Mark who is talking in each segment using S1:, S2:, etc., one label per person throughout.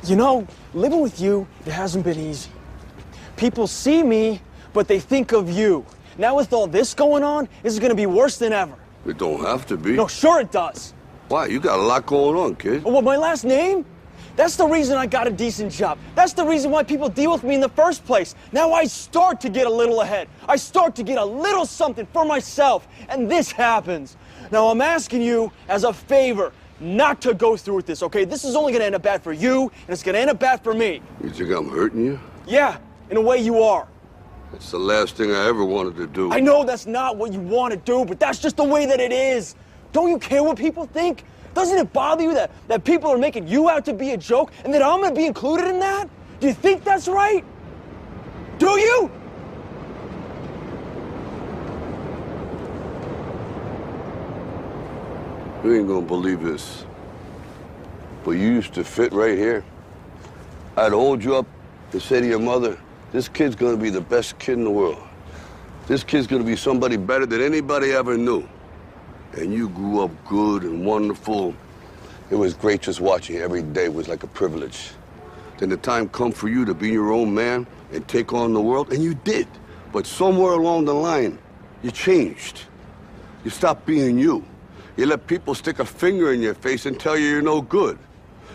S1: You know, living with you, it hasn't been easy. People see me, but they think of you. Now with all this going on, this is gonna be worse than ever.
S2: It don't have to be.
S1: No, sure it does.
S2: Why? You got a lot going on, kid.
S1: Oh, what, my last name? That's the reason I got a decent job. That's the reason why people deal with me in the first place. Now I start to get a little ahead. I start to get a little something for myself, and this happens. Now I'm asking you as a favor not to go through with this, okay? This is only gonna end up bad for you, and it's gonna end up bad for me.
S2: You think I'm hurting you?
S1: Yeah, in a way you are.
S2: That's the last thing I ever wanted to do.
S1: I know that's not what you want to do, but that's just the way that it is. Don't you care what people think? Doesn't it bother you that people are making you out to be a joke and that I'm gonna be included in that? Do you think that's right? Do you?
S2: You ain't gonna believe this, but you used to fit right here. I'd hold you up and say to your mother, this kid's gonna be the best kid in the world. This kid's gonna be somebody better than anybody ever knew. And you grew up good and wonderful. It was great just watching you every day. It was like a privilege. Then the time come for you to be your own man and take on the world, and you did. But somewhere along the line, you changed. You stopped being you. You let people stick a finger in your face and tell you you're no good.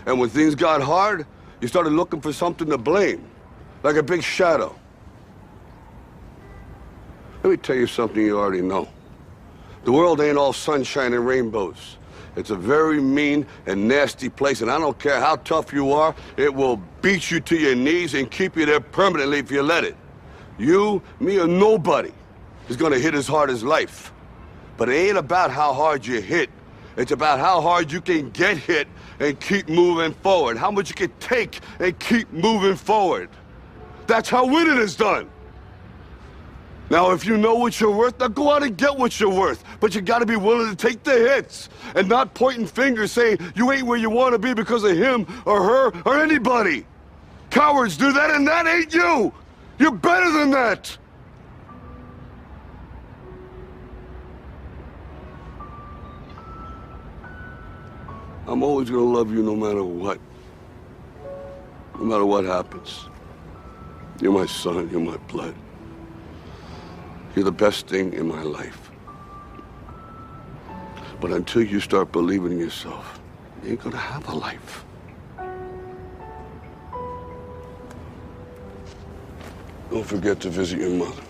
S2: And when things got hard, you started looking for something to blame, like a big shadow. Let me tell you something you already know. The world ain't all sunshine and rainbows. It's a very mean and nasty place, and I don't care how tough you are, it will beat you to your knees and keep you there permanently if you let it. You, me, or nobody is gonna hit as hard as life. But it ain't about how hard you hit. It's about how hard you can get hit and keep moving forward. How much you can take and keep moving forward. That's how winning is done. Now, if you know what you're worth, now go out and get what you're worth. But you gotta be willing to take the hits and not pointing fingers saying you ain't where you wanna be because of him or her or anybody. Cowards do that, and that ain't you. You're better than that. I'm always gonna love you no matter what. No matter what happens. You're my son, you're my blood. You're the best thing in my life. But until you start believing in yourself, you ain't gonna have a life. Don't forget to visit your mother.